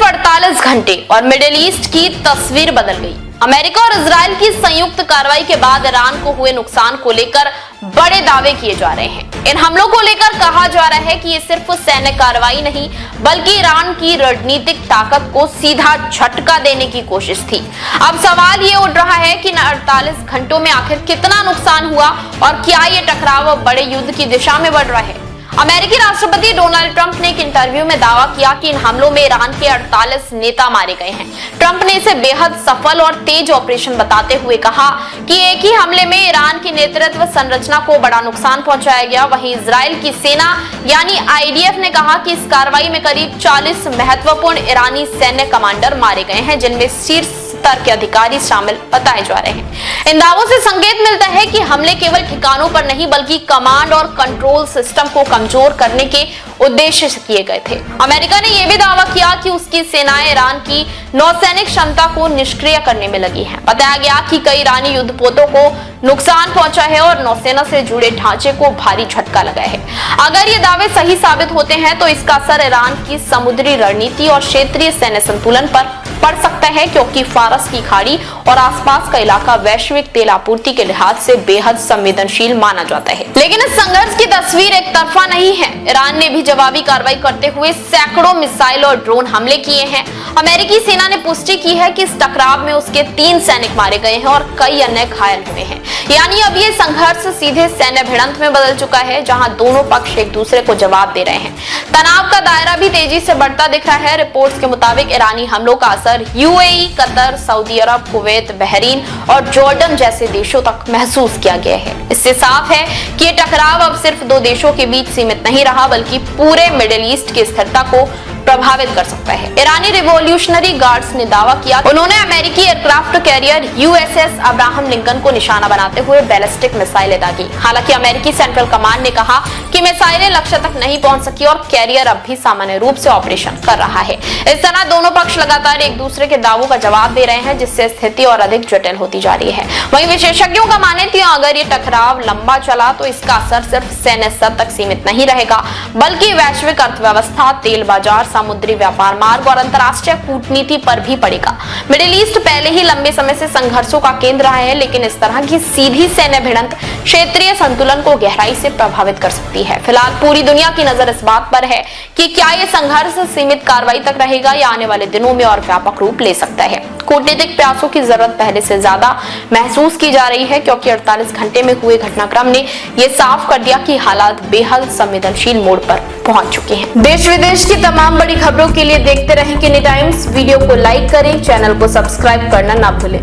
सिर्फ 48 घंटे और मिडिल ईस्ट की तस्वीर बदल गई। अमेरिका और इजराइल की संयुक्त कार्रवाई के बाद ईरान को हुए नुकसान को लेकर बड़े दावे किए जा रहे हैं। इन हमलों को लेकर कहा जा रहा है कि ये सिर्फ सैन्य कार्रवाई नहीं बल्कि ईरान की रणनीतिक ताकत को सीधा झटका देने की कोशिश थी। अब सवाल ये उठ रहा है कि 48 घंटों में आखिर कितना नुकसान हुआ और क्या ये टकराव बड़े युद्ध की दिशा में बढ़ रहा है। अमेरिकी राष्ट्रपति डोनाल्ड ट्रंप ने एक इंटरव्यू में दावा किया कि इन हमलों में ईरान के 48 नेता मारे गए हैं। ट्रंप ने इसे बेहद सफल और तेज ऑपरेशन बताते हुए कहा कि एक ही हमले में ईरान की नेतृत्व संरचना को बड़ा नुकसान पहुंचाया गया। वहीं इजराइल की सेना यानी IDF ने कहा कि इस कार्रवाई में करीब 40 महत्वपूर्ण ईरानी सैन्य कमांडर मारे गए हैं, जिनमें शीर्ष स्तर के अधिकारी शामिल बताए जा रहे हैं। इन दावों से संकेत मिलता है कि हमले केवल ठिकानों पर नहीं बल्कि कमांड और कंट्रोल सिस्टम को कमजोर करने के उद्देश्य से किए गए थे। अमेरिका ने यह भी दावा किया कि उसकी सेनाएं ईरान की नौसैनिक क्षमता को निष्क्रिय करने में लगी हैं। बताया गया कि कई ईरानी युद्धपोतों को नुकसान पहुंचा है और नौसेना से जुड़े ढांचे को भारी झटका लगा है। अगर ये दावे सही साबित होते हैं तो इसका असर ईरान की समुद्री रणनीति और क्षेत्रीय सैन्य संतुलन पर पड़ सकता है, क्योंकि फारस की खाड़ी और आसपास का इलाका वैश्विक तेल आपूर्ति के लिहाज से बेहद संवेदनशील माना जाता है। लेकिन इस संघर्ष की तस्वीर एक तरफा नहीं है। ईरान ने भी जवाबी कार्रवाई करते हुए सैकड़ों मिसाइल और ड्रोन हमले किए हैं। अमेरिकी सेना ने पुष्टि की है कि इस टकराव में उसके 3 सैनिक मारे गए हैं और कई अन्य घायल हुए हैं। यानी अब ये संघर्ष सीधे सैन्य भिड़ंत में बदल चुका है, जहां दोनों पक्ष एक दूसरे को जवाब दे रहे हैं। तनाव का दायरा भी तेजी से बढ़ता दिख रहा है। रिपोर्ट्स के मुताबिक ईरानी हमलों का असर UAE, कतर, सऊदी अरब, कुवैत, बहरीन और जॉर्डन जैसे देशों तक महसूस किया गया है। इससे साफ है कि ये टकराव अब सिर्फ 2 देशों के बीच सीमित नहीं रहा बल्कि पूरे मिडिल ईस्ट की स्थिरता को प्रभावित कर सकता है। ईरानी रिवॉल्यूशनरी गार्ड्स ने दावा किया उन्होंने अमेरिकी aircraft carrier USS Abraham Lincoln को निशाना बनाते हुए बैलिस्टिक मिसाइलें दागी। हालांकि अमेरिकी सेंट्रल कमांड ने कहा कि मिसाइलें लक्ष्य तक नहीं पहुंच सकी और कैरियर अब भी सामान्य रूप से ऑपरेशन कर रहा है। इस तरह दोनों पक्ष लगातार एक दूसरे के दावों का जवाब दे रहे हैं, जिससे स्थिति और अधिक जटिल होती जा रही है। वहीं विशेषज्ञों का माने तो अगर ये टकराव लंबा चला तो इसका असर सिर्फ सैन्य स्तर तक सीमित नहीं रहेगा बल्कि वैश्विक अर्थव्यवस्था, तेल बाजार, समुद्री व्यापार मार्ग और अंतर्राष्ट्रीय कूटनीति पर भी पड़ेगा। मिडिल ईस्ट पहले ही लंबे समय से संघर्षों का केंद्र रहा है, लेकिन इस तरह की सीधी सैन्य भिड़ंत क्षेत्रीय संतुलन को गहराई से प्रभावित कर सकती है। फिलहाल पूरी दुनिया की नजर इस बात पर है कि क्या यह संघर्ष सीमित कार्रवाई तक रहेगा या आने वाले दिनों में और व्यापक रूप ले सकता है। कूटनीतिक प्रयासों की जरूरत पहले से ज्यादा महसूस की जा रही है, क्योंकि 48 घंटे में हुए घटनाक्रम ने यह साफ कर दिया कि हालात बेहद संवेदनशील मोड़ पर पहुंच चुके हैं। देश विदेश की तमाम बड़ी खबरों के लिए देखते रहें किनी टाइम्स। वीडियो को लाइक करें, चैनल को सब्सक्राइब करना ना भूलें।